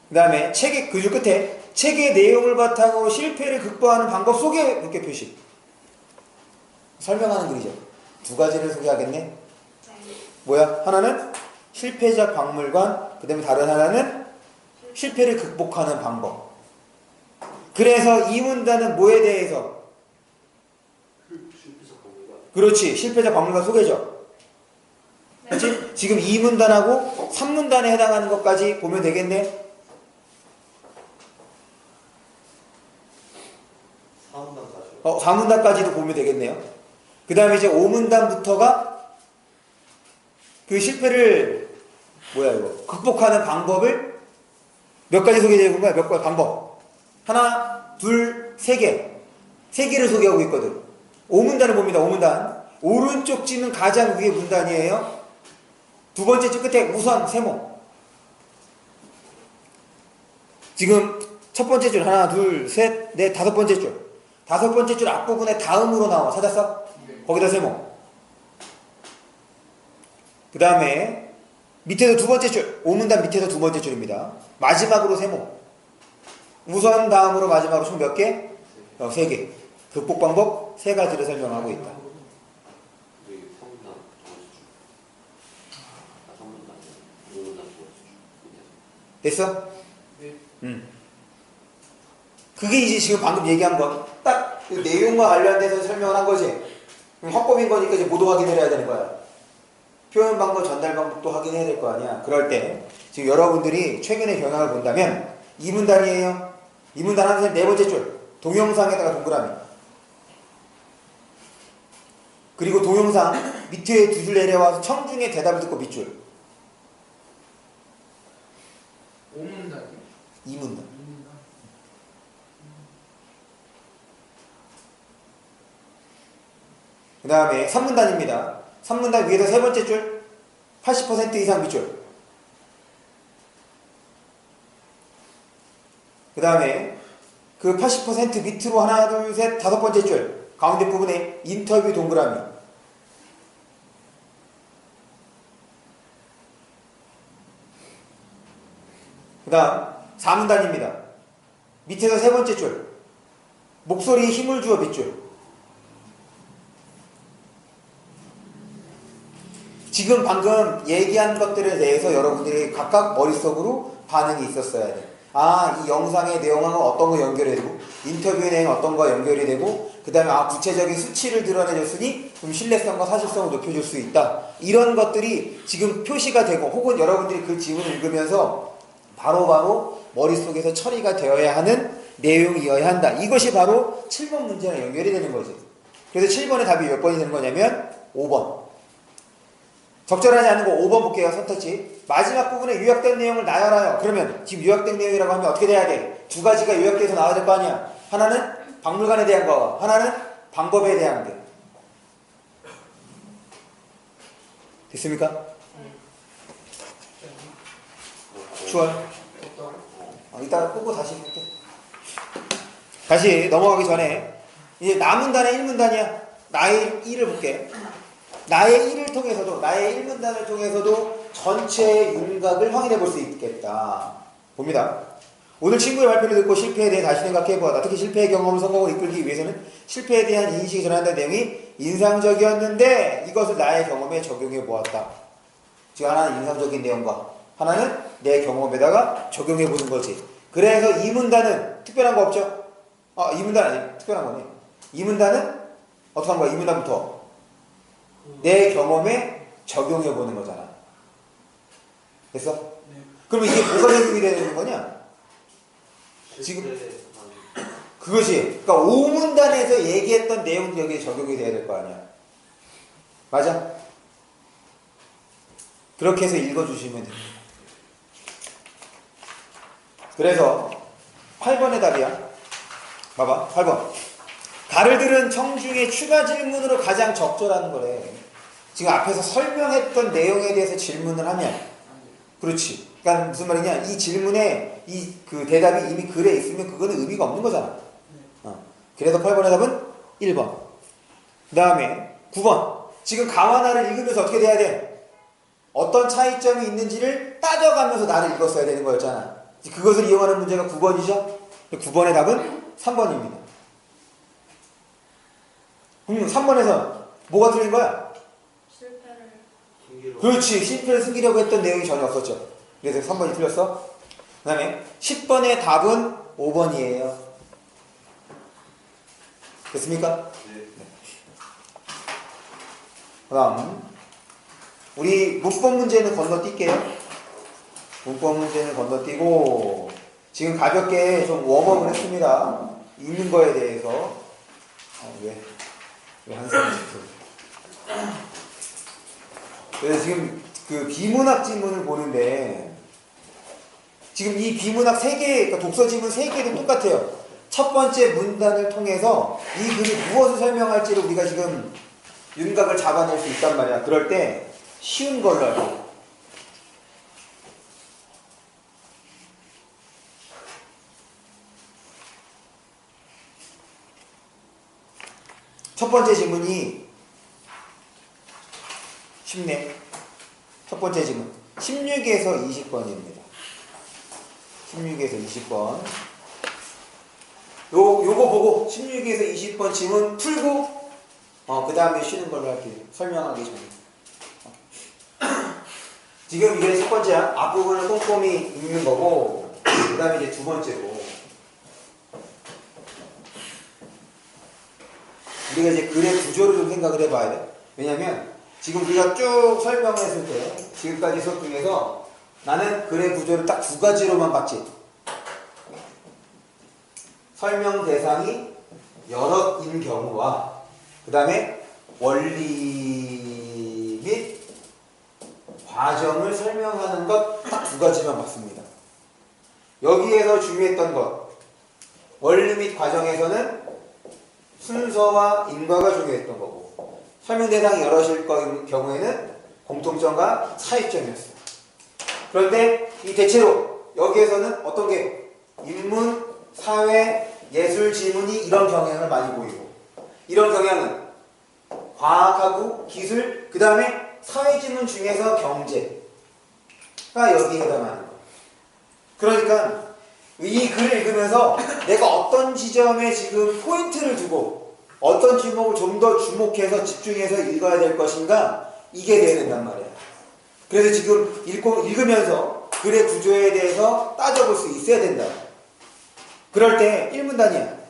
[SPEAKER 1] 그 다음에 책의 그 줄 끝에 책의 내용을 바탕으로 실패를 극복하는 방법 속의 물결 표시. 설명하는 글이죠. 두 가지를 소개하겠네. 뭐야? 하나는 실패자 박물관, 그 다음에 다른 하나는 실패를 극복하는 방법. 그래서 이 문단은 뭐에 대해서?
[SPEAKER 2] 실패자 박물관.
[SPEAKER 1] 그렇지. 실패자 박물관 소개죠. 그렇지? 지금 2문단하고 3문단에 해당하는 것까지 보면 되겠네.
[SPEAKER 2] 4문단까지요.
[SPEAKER 1] 4문단까지도 보면 되겠네요. 그 다음에 이제 5문단부터가 그 실패를 극복하는 방법을 몇 가지 소개되는 거야? 몇 가지 방법. 하나, 둘, 세 개. 세 개를 소개하고 있거든. 5문단을 봅니다. 5문단. 오른쪽 찌는 가장 위에 문단이에요. 두 번째 줄 끝에 우선 세모. 지금 첫 번째 줄 하나, 둘, 셋, 넷, 다섯 번째 줄. 다섯 번째 줄 앞부분에 다음으로 나와. 찾았어?
[SPEAKER 3] 네.
[SPEAKER 1] 거기다 세모. 그 다음에 밑에서 두 번째 줄. 5문단 밑에서 두 번째 줄입니다. 마지막으로 세모. 우선 다음으로 마지막으로 총 몇 개? 세 개. 극복 방법 세 가지를 설명하고 있다.
[SPEAKER 2] 여기 3문단 두 번째 줄. 3문단, 5문단 두 번째 줄.
[SPEAKER 1] 됐어?
[SPEAKER 3] 네.
[SPEAKER 1] 그게 이제 지금 방금 얘기한 건 딱 그 내용과 관련돼서 설명을 한 거지. 그럼 합법인 거니까 이제 모두 확인을 해야 되는 거야. 표현 방법, 전달 방법도 확인해야 될 거 아니야. 그럴 때 지금 여러분들이 최근의 경향을 본다면 2문단이에요. 2문단 하는 네 번째 줄. 동영상에다가 동그라미. 그리고 동영상 밑에 두 줄 내려와서 청중의 대답을 듣고 밑줄.
[SPEAKER 3] 5문단이요?
[SPEAKER 1] 2문단. 그 다음에 3문단입니다. 3문단 위에서 세 번째 줄 80% 이상 밑줄. 그 다음에 그 80% 밑으로 하나 둘 셋 다섯 번째 줄 가운데 부분에 인터뷰 동그라미. 그 다음 4문단입니다. 밑에서 세 번째 줄 목소리에 힘을 주어 밑줄. 지금 방금 얘기한 것들에 대해서 여러분들이 각각 머릿속으로 반응이 있었어야 돼. 이 영상의 내용은 어떤 거 연결이 되고, 인터뷰의 내용은 어떤 거 연결이 되고, 그 다음에 구체적인 수치를 드러내줬으니 좀 신뢰성과 사실성을 높여줄 수 있다. 이런 것들이 지금 표시가 되고, 혹은 여러분들이 그 지문을 읽으면서 바로바로 머릿속에서 처리가 되어야 하는 내용이어야 한다. 이것이 바로 7번 문제랑 연결이 되는 거지. 그래서 7번의 답이 몇 번이 되는 거냐면 5번. 적절하지 않은 거 5번 볼게요. 선택지. 마지막 부분에 요약된 내용을 나열하여. 그러면 지금 요약된 내용이라고 하면 어떻게 돼야 돼? 두 가지가 요약돼서 나와야 될 거 아니야. 하나는 박물관에 대한 거, 하나는 방법에 대한 게. 됐습니까? 좋아요. 이따가 끄고 다시 볼게. 다시 넘어가기 전에 이제 남은 단의 1문단이야. 나의 1을 볼게. 나의 1을 통해서도, 나의 1문단을 통해서도 전체의 윤곽을 확인해 볼 수 있겠다. 봅니다. 오늘 친구의 발표를 듣고 실패에 대해 다시 생각해 보았다. 특히 실패의 경험을 성공을 이끌기 위해서는 실패에 대한 인식이 전한다는 내용이 인상적이었는데 이것을 나의 경험에 적용해 보았다. 즉 하나는 인상적인 내용과 하나는 내 경험에다가 적용해 보는 거지. 그래서 이 문단은 특별한 거 없죠? 이 문단 아니 특별한 거네. 이 문단은 어떻게 한 거야? 이 문단부터 내 경험에 적용해 보는 거잖아. 됐어?
[SPEAKER 3] 네.
[SPEAKER 1] 그러면 이게 뭐가 적용이 되는 거냐? 지금 그것이 그러니까 5문단에서 얘기했던 내용도 여기에 적용이 돼야 될 거 아니야. 맞아? 그렇게 해서 읽어주시면 됩니다. 그래서 8번의 답이야. 봐봐 8번. 가를 들은 청중의 추가 질문으로 가장 적절한 거래. 지금 앞에서 설명했던 내용에 대해서 질문을 하면 그렇지. 그러니까 무슨 말이냐? 이 질문에 이 그 대답이 이미 글에 있으면 그거는 의미가 없는 거잖아. 그래서 8번의 답은 1번. 그 다음에 9번. 지금 강화나를 읽으면서 어떻게 돼야 돼? 어떤 차이점이 있는지를 따져가면서 나를 읽었어야 되는 거였잖아. 그것을 이용하는 문제가 9번이죠? 9번의 답은 3번입니다. 그럼 3번에서 뭐가 틀린 거야?
[SPEAKER 4] 실패를.
[SPEAKER 1] 그렇지. 실패를 숨기려고 했던 내용이 전혀 없었죠. 그래서 3번이 틀렸어. 그 다음에 10번의 답은 5번이에요. 됐습니까?
[SPEAKER 2] 네.
[SPEAKER 1] 그 다음 우리 문법 문제는 건너뛸게요. 문법 문제는 건너뛰고 지금 가볍게 좀 웜업을 했습니다. 읽는 거에 대해서 왜 한숨을 쉬어? 그래서 지금 그 비문학 지문을 보는데 지금 이 비문학 3개, 그러니까 독서 지문 3개도 똑같아요. 첫 번째 문단을 통해서 이 글이 무엇을 설명할지를 우리가 지금 윤곽을 잡아낼 수 있단 말이야. 그럴 때 쉬운 걸로 할게. 첫 번째 지문이 쉽네. 첫 번째 지문 16에서 20번입니다. 16에서 20번. 요거 보고 16에서 20번 지문 풀고 그 다음에 쉬는 걸로 할게요. 설명하기 전에. 지금 이게 첫 번째야. 앞부분을 꼼꼼히 읽는 거고 그 다음에 이제 두 번째로 우리가 이제 글의 구조를 좀 생각을 해봐야 돼. 왜냐면 지금 우리가 쭉 설명을 했을 때 지금까지 수업 중에서 나는 글의 구조를 딱 2가지로만 봤지. 설명 대상이 여럿인 경우와 그 다음에 원리 및 과정을 설명하는 것 딱 2가지만 봤습니다. 여기에서 중요했던 것 원리 및 과정에서는 순서와 인과가 중요했던 거고 설명 대상이 여럿일 경우에는 공통점과 차이점이었어요. 그런데 이 대체로 여기에서는 어떤 게 인문, 사회, 예술 지문이 이런 경향을 많이 보이고 이런 경향은 과학하고 기술, 그 다음에 사회 지문 중에서 경제가 여기에 해당하는 거예요. 그러니까 이 글을 읽으면서 내가 어떤 지점에 지금 포인트를 두고 어떤 지목을 좀 더 주목해서 집중해서 읽어야 될 것인가 이게 돼야 된단 말이야. 그래서 지금 읽으면서 글의 구조에 대해서 따져볼 수 있어야 된다. 그럴 때 1문단이야.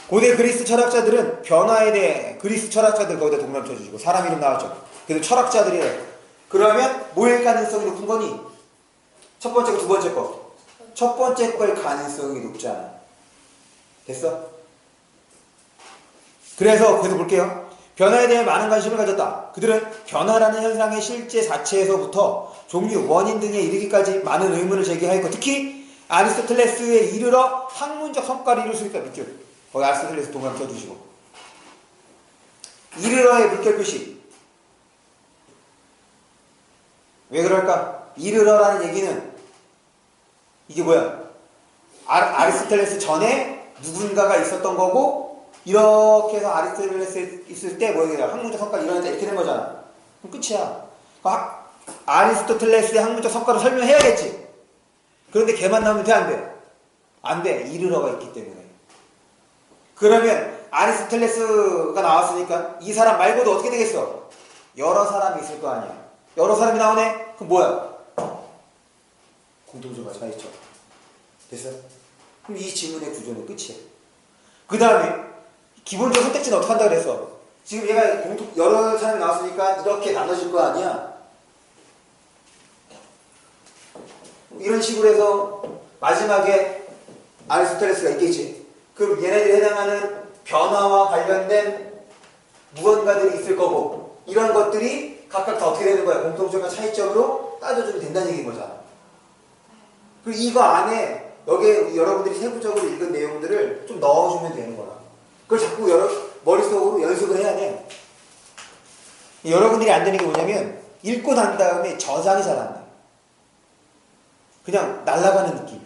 [SPEAKER 1] 고대 그리스 철학자들은 변화에 대해 그리스 철학자들 거기다 동그라미 쳐주시고 사람 이름 나왔죠. 그래서 철학자들이에요. 그러면 뭐일 가능성이 높은 거니? 첫 번째 거, 두 번째 거. 첫 번째 거일 가능성이 높잖아. 됐어? 그래서 볼게요. 변화에 대해 많은 관심을 가졌다. 그들은 변화라는 현상의 실제 자체에서부터 종류, 원인 등에 이르기까지 많은 의문을 제기하였고 특히 아리스토텔레스에 이르러 학문적 성과를 이룰 수 있다. 밑줄. 거기 아리스토텔레스 동그라미 쳐주시고 이르러의 물결 표시. 왜 그럴까? 이르러라는 얘기는 이게 뭐야? 아리스토텔레스 전에 누군가가 있었던 거고 이렇게 해서 아리스토텔레스 있을 때 뭐야? 학문적 성과를 이뤄냈다 이렇게 된 거잖아. 그럼 끝이야. 아리스토텔레스의 학문적 성과를 설명해야겠지. 그런데 걔만 나오면 돼? 안 돼? 안 돼. 이르러가 있기 때문에. 그러면 아리스토텔레스가 나왔으니까 이 사람 말고도 어떻게 되겠어? 여러 사람이 있을 거 아니야. 여러 사람이 나오네? 그럼 뭐야? 공통점과 차이점. 됐어? 그럼 이 지문의 구조는 끝이야. 그 다음에 기본적인 선택지는 어떻게 한다고 그랬어? 지금 얘가 여러 사람이 나왔으니까 이렇게 나눠질 거 아니야? 이런 식으로 해서 마지막에 아리스토텔레스가 있겠지. 그럼 얘네들이 해당하는 변화와 관련된 무언가들이 있을 거고 이런 것들이 각각 다 어떻게 되는 거야? 공통점과 차이점으로 따져주면 된다는 얘기인 거잖아. 그리고 이거 안에 여기에 여러분들이 세부적으로 읽은 내용들을 좀 넣어주면 되는 거야. 그걸 자꾸 머릿속으로 연습을 해야 돼. 여러분들이 안 되는 게 뭐냐면 읽고 난 다음에 저장이 잘 안 돼. 그냥 날아가는 느낌.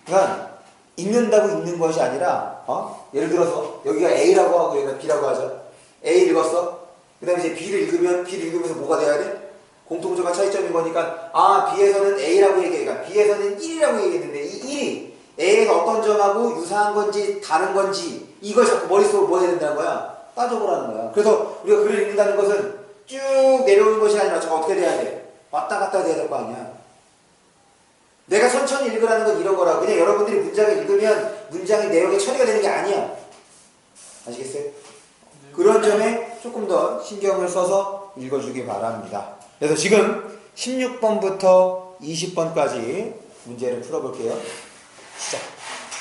[SPEAKER 1] 그러니까 읽는다고 읽는 것이 아니라 예를 들어서 여기가 A라고 하고 여기가 B라고 하죠. A 읽었어. 그 다음에 이제 B를 읽으면 B를 읽으면서 뭐가 돼야 돼? 공통점과 차이점인 거니까 B에서는 A라고 얘기해. 그러니까 B에서는 1이라고 얘기했는데 이 1이 A에서 어떤 점하고 유사한 건지 다른 건지 이걸 자꾸 머릿속으로 뭐 해야 된다는 거야? 따져보라는 거야. 그래서 우리가 글을 읽는다는 것은 쭉 내려오는 것이 아니라 저거 어떻게 돼야 돼? 왔다 갔다 돼야 될 거 아니야. 내가 천천히 읽으라는 건 이런 거라고. 그냥 여러분들이 문장을 읽으면 문장의 내용이 처리가 되는 게 아니야. 아시겠어요? 그런 점에 조금 더 신경을 써서 읽어주기 바랍니다. 그래서 지금 16번부터 20번까지 문제를 풀어볼게요. 시작.